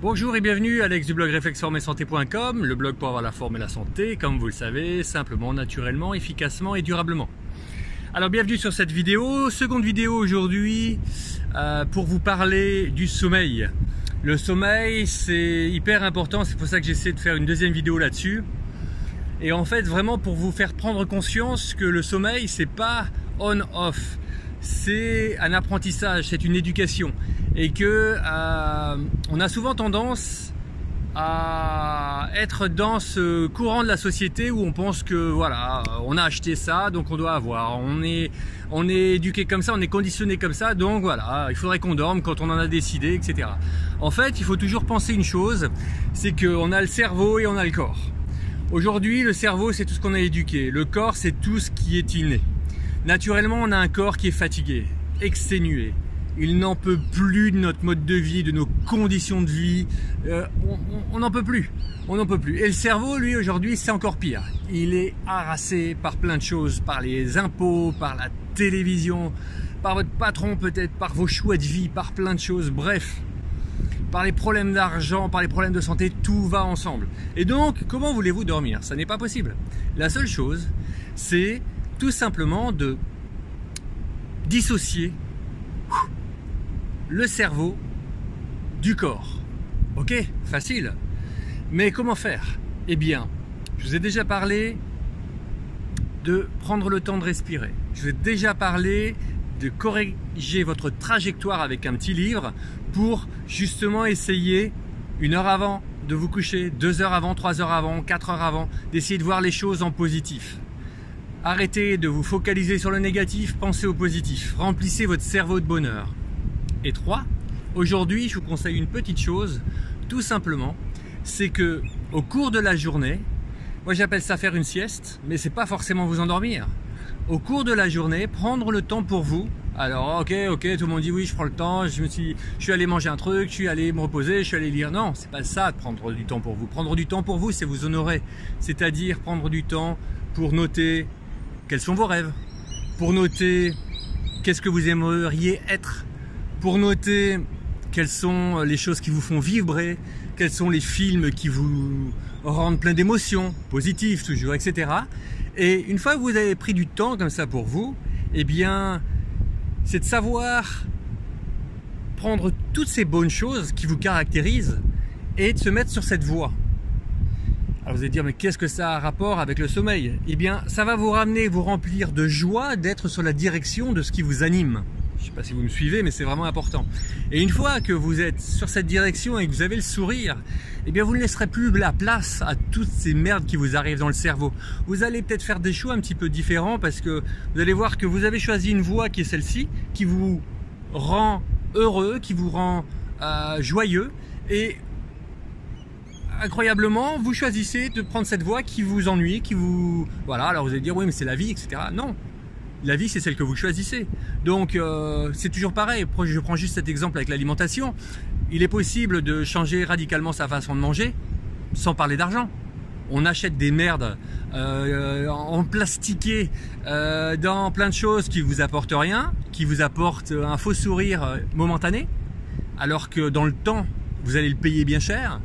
Bonjour et bienvenue, Alex du blog réflexformesanté.com, le blog pour avoir la forme et la santé, comme vous le savez, simplement, naturellement, efficacement et durablement. Alors bienvenue sur cette vidéo, seconde vidéo aujourd'hui pour vous parler du sommeil. Le sommeil c'est hyper important, c'est pour ça que j'essaie de faire une deuxième vidéo là-dessus. Et en fait vraiment pour vous faire prendre conscience que le sommeil c'est pas on-off, c'est un apprentissage, c'est une éducation. Et que on a souvent tendance à être dans ce courant de la société où on pense que voilà, on a acheté ça donc on doit avoir, on est éduqué comme ça, on est conditionné comme ça, donc voilà, il faudrait qu'on dorme quand on en a décidé, etc. En fait, il faut toujours penser une chose, c'est qu'on a le cerveau et on a le corps. Aujourd'hui, le cerveau c'est tout ce qu'on a éduqué, le corps c'est tout ce qui est inné. Naturellement, on a un corps qui est fatigué, exténué. Il n'en peut plus de notre mode de vie, de nos conditions de vie. On n'en peut plus. On n'en peut plus. Et le cerveau, lui, aujourd'hui, c'est encore pire. Il est harassé par plein de choses, par les impôts, par la télévision, par votre patron peut-être, par vos choix de vie, par plein de choses. Bref, par les problèmes d'argent, par les problèmes de santé, tout va ensemble. Et donc, comment voulez-vous dormir? Ça n'est pas possible. La seule chose, c'est tout simplement de dissocier le cerveau du corps. Ok, facile. Mais comment faire? Eh bien, je vous ai déjà parlé de prendre le temps de respirer. Je vous ai déjà parlé de corriger votre trajectoire avec un petit livre pour justement essayer 1 heure avant de vous coucher, 2 heures avant, 3 heures avant, 4 heures avant, d'essayer de voir les choses en positif. Arrêtez de vous focaliser sur le négatif, pensez au positif. Remplissez votre cerveau de bonheur. Et 3, aujourd'hui, je vous conseille une petite chose, tout simplement, c'est que au cours de la journée, moi j'appelle ça faire une sieste, mais c'est pas forcément vous endormir. Au cours de la journée, prendre le temps pour vous. Alors ok, tout le monde dit oui, je prends le temps, je suis allé manger un truc, je suis allé me reposer, je suis allé lire. Non, c'est pas ça de prendre du temps pour vous. Prendre du temps pour vous, c'est vous honorer. C'est-à-dire prendre du temps pour noter quels sont vos rêves, pour noter qu'est-ce que vous aimeriez être, pour noter quelles sont les choses qui vous font vibrer, quels sont les films qui vous rendent plein d'émotions, positives toujours, etc. Et une fois que vous avez pris du temps comme ça pour vous, eh bien, c'est de savoir prendre toutes ces bonnes choses qui vous caractérisent et de se mettre sur cette voie. Alors vous allez dire, mais qu'est-ce que ça a rapport avec le sommeil? Eh bien, ça va vous ramener, vous remplir de joie d'être sur la direction de ce qui vous anime. Je ne sais pas si vous me suivez, mais c'est vraiment important. Et une fois que vous êtes sur cette direction et que vous avez le sourire, eh bien vous ne laisserez plus la place à toutes ces merdes qui vous arrivent dans le cerveau. Vous allez peut-être faire des choix un petit peu différents parce que vous allez voir que vous avez choisi une voie qui est celle-ci, qui vous rend heureux, qui vous rend joyeux. Et incroyablement, vous choisissez de prendre cette voie qui vous ennuie, qui vous... Voilà, alors vous allez dire, oui, mais c'est la vie, etc. Non. La vie, c'est celle que vous choisissez. Donc, c'est toujours pareil. Je prends juste cet exemple avec l'alimentation. Il est possible de changer radicalement sa façon de manger sans parler d'argent. On achète des merdes en plastiqué dans plein de choses qui vous apportent rien, qui vous apportent un faux sourire momentané, alors que dans le temps, vous allez le payer bien cher.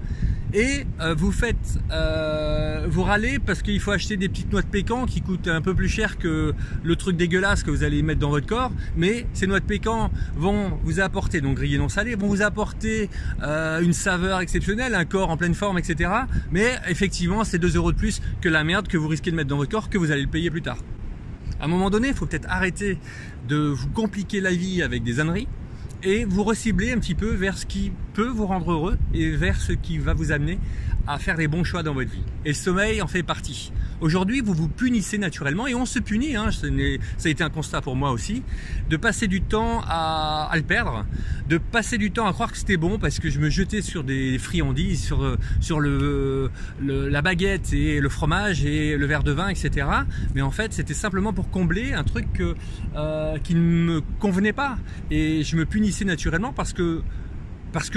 Et vous râlez parce qu'il faut acheter des petites noix de pécan qui coûtent un peu plus cher que le truc dégueulasse que vous allez mettre dans votre corps. Mais ces noix de pécan vont vous apporter, donc grillées non salées, vont vous apporter une saveur exceptionnelle, un corps en pleine forme, etc. Mais effectivement, c'est 2 € de plus que la merde que vous risquez de mettre dans votre corps, que vous allez le payer plus tard. À un moment donné, il faut peut-être arrêter de vous compliquer la vie avec des âneries et vous recibler un petit peu vers ce qui peut vous rendre heureux et vers ce qui va vous amener à faire les bons choix dans votre vie. Et le sommeil en fait partie. Aujourd'hui, vous vous punissez naturellement et on se punit, hein, ça a été un constat pour moi aussi, de passer du temps à le perdre, de passer du temps à croire que c'était bon parce que je me jetais sur des friandises, sur la baguette et le fromage et le verre de vin, etc. Mais en fait, c'était simplement pour combler un truc qui ne me convenait pas. Et je me punissais naturellement parce que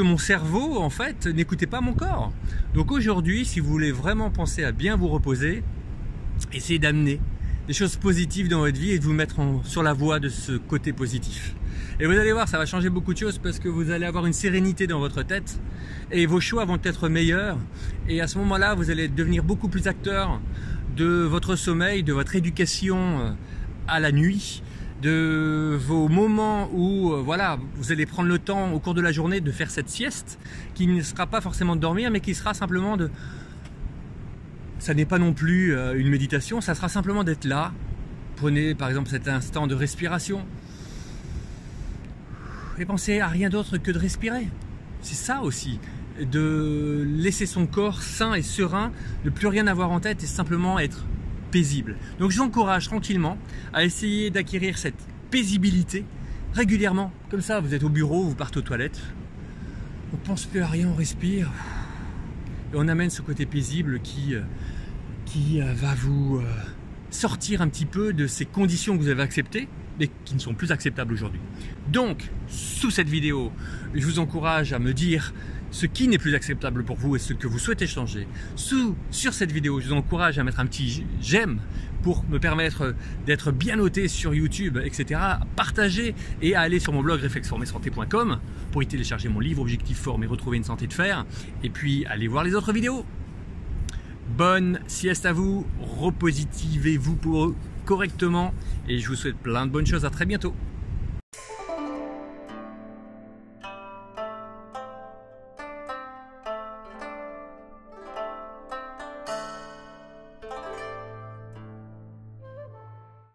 mon cerveau, en fait, n'écoutait pas mon corps. Donc aujourd'hui, si vous voulez vraiment penser à bien vous reposer, essayez d'amener des choses positives dans votre vie et de vous mettre sur la voie de ce côté positif. Et vous allez voir, ça va changer beaucoup de choses parce que vous allez avoir une sérénité dans votre tête et vos choix vont être meilleurs. Et à ce moment-là, vous allez devenir beaucoup plus acteur de votre sommeil, de votre éducation à la nuit, de vos moments où voilà, vous allez prendre le temps au cours de la journée de faire cette sieste qui ne sera pas forcément de dormir, mais qui sera simplement de... Ça n'est pas non plus une méditation, ça sera simplement d'être là. Prenez par exemple cet instant de respiration et pensez à rien d'autre que de respirer. C'est ça aussi, de laisser son corps sain et serein, ne plus rien avoir en tête et simplement être paisible. Donc je vous encourage tranquillement à essayer d'acquérir cette paisibilité régulièrement. Comme ça, vous êtes au bureau, vous partez aux toilettes, on ne pense plus à rien, on respire et on amène ce côté paisible qui va vous sortir un petit peu de ces conditions que vous avez acceptées mais qui ne sont plus acceptables aujourd'hui. Donc, sous cette vidéo, je vous encourage à me dire ce qui n'est plus acceptable pour vous et ce que vous souhaitez changer. Sur cette vidéo, je vous encourage à mettre un petit j'aime pour me permettre d'être bien noté sur YouTube, etc. À partager et à aller sur mon blog reflexformesanté.com pour y télécharger mon livre Objectif Forme et retrouver une santé de fer. Et puis, allez voir les autres vidéos. Bonne sieste à vous, repositivez-vous correctement et je vous souhaite plein de bonnes choses. À très bientôt.